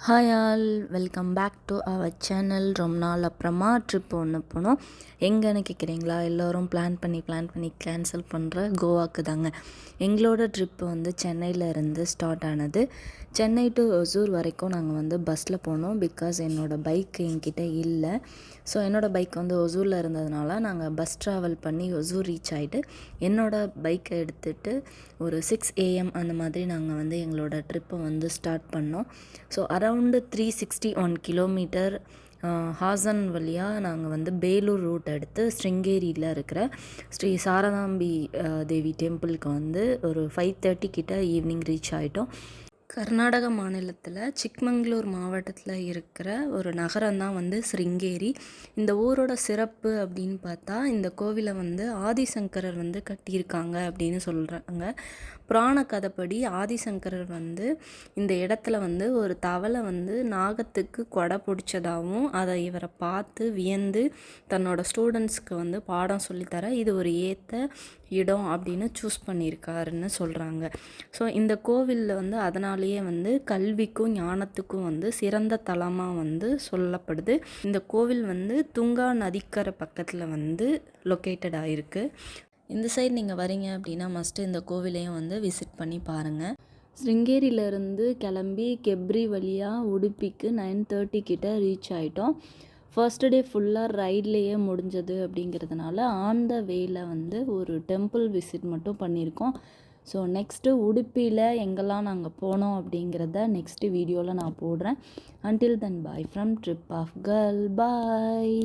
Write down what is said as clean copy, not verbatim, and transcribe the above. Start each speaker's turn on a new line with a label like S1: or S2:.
S1: Hi all, welcome back to our channel. ரொம்ப நாள் அப்புறமா ட்ரிப் ஒன்று போனோம். எங்கன்னு கேட்குறீங்களா? எல்லோரும் பிளான் பண்ணி கேன்சல் பண்ணுற கோவாக்கு தாங்க. எங்களோட ட்ரிப்பு வந்து சென்னையில் இருந்து ஸ்டார்ட் ஆனது. சென்னை டு ஒசூர் வரைக்கும் நாங்கள் வந்து பஸ்ஸில் போனோம். பிகாஸ் என்னோடய பைக் என்கிட்ட இல்லை. ஸோ என்னோடய பைக் வந்து ஒசூரில் இருந்ததுனால நாங்கள் பஸ் ட்ராவல் பண்ணி ஒசூர் ரீச் ஆகிட்டு என்னோடய பைக்கை எடுத்துகிட்டு ஒரு 6 AM அந்த மாதிரி நாங்கள் வந்து எங்களோட ட்ரிப்பை வந்து ஸ்டார்ட் பண்ணோம். ஸோ அரவுண்டு 361 கிலோமீட்டர் ஹாசன் வழியாக நாங்கள் வந்து பேலூர் ரூட் எடுத்து ஸ்ருங்கேரியில் இருக்கிற ஸ்ரீ சாரதாம்பி தேவி டெம்பிளுக்கு வந்து ஒரு 5:30 கிட்ட ஈவினிங் ரீச் ஆகிட்டோம். கர்நாடக மாநிலத்தில் சிக்மங்களூர் மாவட்டத்தில் இருக்கிற ஒரு நகரம் தான் வந்து ஸ்ருங்கேரி. இந்த ஊரோட சிறப்பு அப்படின்னு பார்த்தா, இந்த கோவிலை வந்து ஆதிசங்கரர் வந்து கட்டியிருக்காங்க அப்படின்னு சொல்கிறாங்க. புராண கதைப்படி ஆதிசங்கரர் வந்து இந்த இடத்துல வந்து ஒரு தவளை வந்து நாகத்துக்கு கொடை பிடிச்சதாகவும் அதை இவரை பார்த்து வியந்து தன்னோட ஸ்டூடெண்ட்ஸ்க்கு வந்து பாடம் சொல்லித்தர இது ஒரு ஏற்ற இடம் அப்படின்னு சூஸ் பண்ணியிருக்காருன்னு சொல்கிறாங்க. ஸோ இந்த கோவிலில் வந்து அதனாலேயே வந்து கல்விக்கும் ஞானத்துக்கும் வந்து சிறந்த தலமாக வந்து சொல்லப்படுது. இந்த கோவில் வந்து துங்கா நதிக்கரை பக்கத்தில் வந்து லொக்கேட்டட் ஆகிருக்கு. இந்த சைடு நீங்கள் வரீங்க அப்படின்னா மஸ்ட்டு இந்த கோவிலையும் வந்து விசிட் பண்ணி பாருங்கள். ஸ்ருங்கேரியிலேருந்து கிளம்பி கெப்ரி வழியாக உடுப்பிக்கு 9:30 கிட்ட ரீச் ஆகிட்டோம். ஃபர்ஸ்ட் டே ஃபுல்லாக ரைட்லேயே முடிஞ்சது அப்படிங்கிறதுனால ஆன் த வேயில் வந்து ஒரு டெம்பிள் விசிட் மட்டும் பண்ணியிருக்கோம். ஸோ நெக்ஸ்ட்டு உடுப்பியில் எங்கெல்லாம் நாங்கள் போனோம் அப்படிங்கிறத நெக்ஸ்ட்டு வீடியோவில் நான் போடுறேன். Until then bye from trip of girl. Bye.